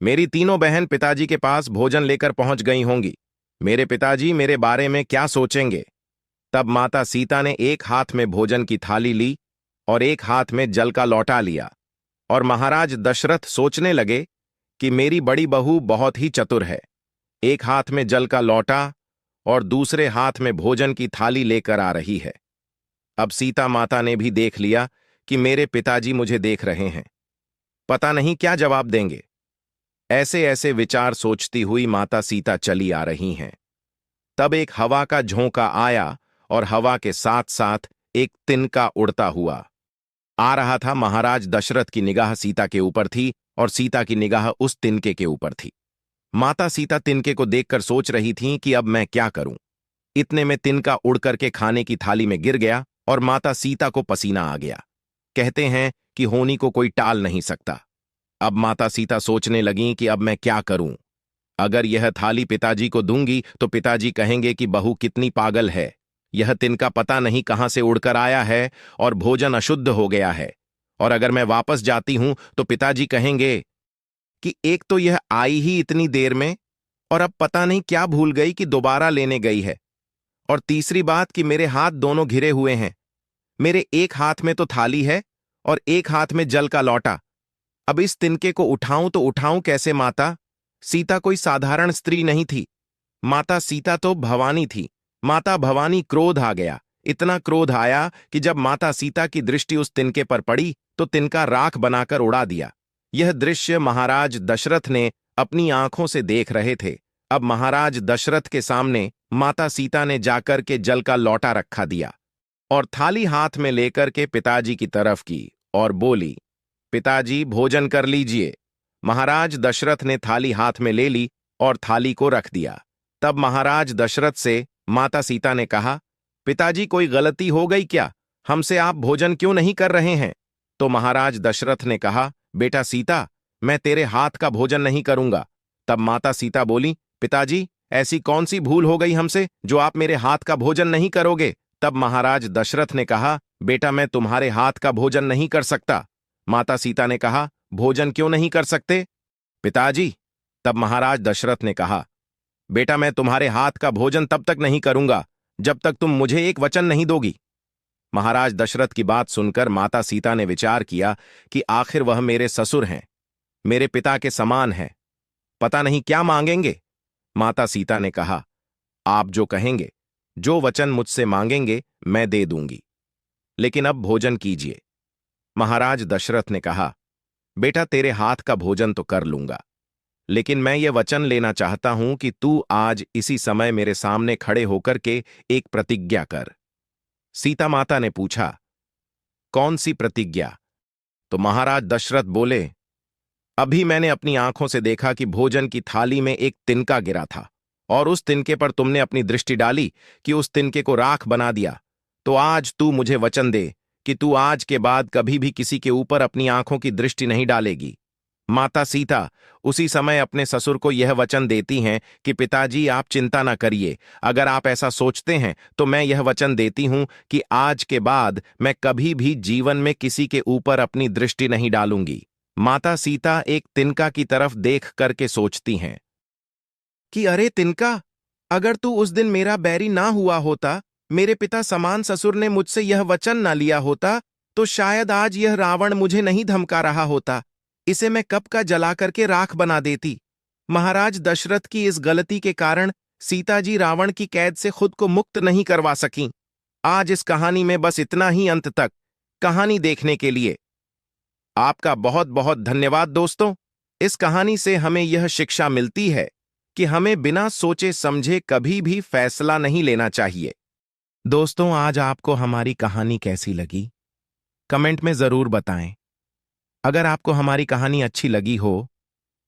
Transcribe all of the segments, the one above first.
मेरी तीनों बहन पिताजी के पास भोजन लेकर पहुंच गई होंगी। मेरे पिताजी मेरे बारे में क्या सोचेंगे। तब माता सीता ने एक हाथ में भोजन की थाली ली और एक हाथ में जल का लौटा लिया, और महाराज दशरथ सोचने लगे कि मेरी बड़ी बहू बहुत ही चतुर है। एक हाथ में जल का लौटा और दूसरे हाथ में भोजन की थाली लेकर आ रही है। अब सीता माता ने भी देख लिया कि मेरे पिताजी मुझे देख रहे हैं, पता नहीं क्या जवाब देंगे। ऐसे ऐसे विचार सोचती हुई माता सीता चली आ रही हैं। तब एक हवा का झोंका आया और हवा के साथ साथ एक तिनका उड़ता हुआ आ रहा था। महाराज दशरथ की निगाह सीता के ऊपर थी और सीता की निगाह उस तिनके के ऊपर थी। माता सीता तिनके को देखकर सोच रही थीं कि अब मैं क्या करूं। इतने में तिनका उड़ करके खाने की थाली में गिर गया और माता सीता को पसीना आ गया। कहते हैं कि होनी को कोई टाल नहीं सकता। अब माता सीता सोचने लगीं कि अब मैं क्या करूं। अगर यह थाली पिताजी को दूंगी तो पिताजी कहेंगे कि बहू कितनी पागल है, यह तिनका पता नहीं कहां से उड़कर आया है और भोजन अशुद्ध हो गया है। और अगर मैं वापस जाती हूं तो पिताजी कहेंगे कि एक तो यह आई ही इतनी देर में और अब पता नहीं क्या भूल गई कि दोबारा लेने गई है, और तीसरी बात कि मेरे हाथ दोनों घिरे हुए हैं। मेरे एक हाथ में तो थाली है और एक हाथ में जल का लौटा। अब इस तिनके को उठाऊं तो उठाऊं कैसे। माता सीता कोई साधारण स्त्री नहीं थी, माता सीता तो भवानी थी। माता भवानी क्रोध आ गया। इतना क्रोध आया कि जब माता सीता की दृष्टि उस तिनके पर पड़ी तो तिनका राख बनाकर उड़ा दिया। यह दृश्य महाराज दशरथ ने अपनी आंखों से देख रहे थे। अब महाराज दशरथ के सामने माता सीता ने जाकर के जल का लौटा रखा दिया और थाली हाथ में लेकर के पिताजी की तरफ की और बोली, पिताजी भोजन कर लीजिए। महाराज दशरथ ने थाली हाथ में ले ली और थाली को रख दिया। तब महाराज दशरथ से माता सीता ने कहा, पिताजी कोई गलती हो गई क्या, हमसे आप भोजन क्यों नहीं कर रहे हैं। तो महाराज दशरथ ने कहा, बेटा सीता, मैं तेरे हाथ का भोजन नहीं करूंगा। तब माता सीता बोली, पिताजी ऐसी कौन सी भूल हो गई हमसे जो आप मेरे हाथ का भोजन नहीं करोगे। तब महाराज दशरथ ने कहा, बेटा मैं तुम्हारे हाथ का भोजन नहीं कर सकता। माता सीता ने कहा, भोजन क्यों नहीं कर सकते पिताजी। तब महाराज दशरथ ने कहा, बेटा मैं तुम्हारे हाथ का भोजन तब तक नहीं करूंगा जब तक तुम मुझे एक वचन नहीं दोगी। महाराज दशरथ की बात सुनकर माता सीता ने विचार किया कि आखिर वह मेरे ससुर हैं, मेरे पिता के समान हैं, पता नहीं क्या मांगेंगे। माता सीता ने कहा, आप जो कहेंगे, जो वचन मुझसे मांगेंगे मैं दे दूंगी, लेकिन अब भोजन कीजिए। महाराज दशरथ ने कहा, बेटा तेरे हाथ का भोजन तो कर लूंगा, लेकिन मैं ये वचन लेना चाहता हूं कि तू आज इसी समय मेरे सामने खड़े होकर के एक प्रतिज्ञा कर। सीता माता ने पूछा, कौन सी प्रतिज्ञा। तो महाराज दशरथ बोले, अभी मैंने अपनी आंखों से देखा कि भोजन की थाली में एक तिनका गिरा था और उस तिनके पर तुमने अपनी दृष्टि डाली कि उस तिनके को राख बना दिया। तो आज तू मुझे वचन दे कि तू आज के बाद कभी भी किसी के ऊपर अपनी आंखों की दृष्टि नहीं डालेगी। माता सीता उसी समय अपने ससुर को यह वचन देती हैं कि पिताजी आप चिंता न करिए, अगर आप ऐसा सोचते हैं तो मैं यह वचन देती हूं कि आज के बाद मैं कभी भी जीवन में किसी के ऊपर अपनी दृष्टि नहीं डालूंगी। माता सीता एक तिनका की तरफ देख करके सोचती हैं कि अरे तिनका, अगर तू उस दिन मेरा बैरी ना हुआ होता, मेरे पिता समान ससुर ने मुझसे यह वचन ना लिया होता, तो शायद आज यह रावण मुझे नहीं धमका रहा होता, इसे मैं कब का जला करके राख बना देती। महाराज दशरथ की इस गलती के कारण सीताजी रावण की कैद से खुद को मुक्त नहीं करवा सकीं। आज इस कहानी में बस इतना ही। अंत तक कहानी देखने के लिए आपका बहुत बहुत धन्यवाद दोस्तों। इस कहानी से हमें यह शिक्षा मिलती है कि हमें बिना सोचे समझे कभी भी फैसला नहीं लेना चाहिए। दोस्तों, आज आपको हमारी कहानी कैसी लगी कमेंट में जरूर बताएं। अगर आपको हमारी कहानी अच्छी लगी हो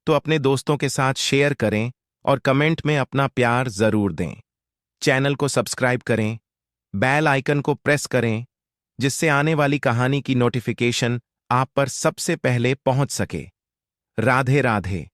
तो अपने दोस्तों के साथ शेयर करें और कमेंट में अपना प्यार जरूर दें। चैनल को सब्सक्राइब करें, बेल आइकन को प्रेस करें, जिससे आने वाली कहानी की नोटिफिकेशन आप पर सबसे पहले पहुंच सके। राधे राधे।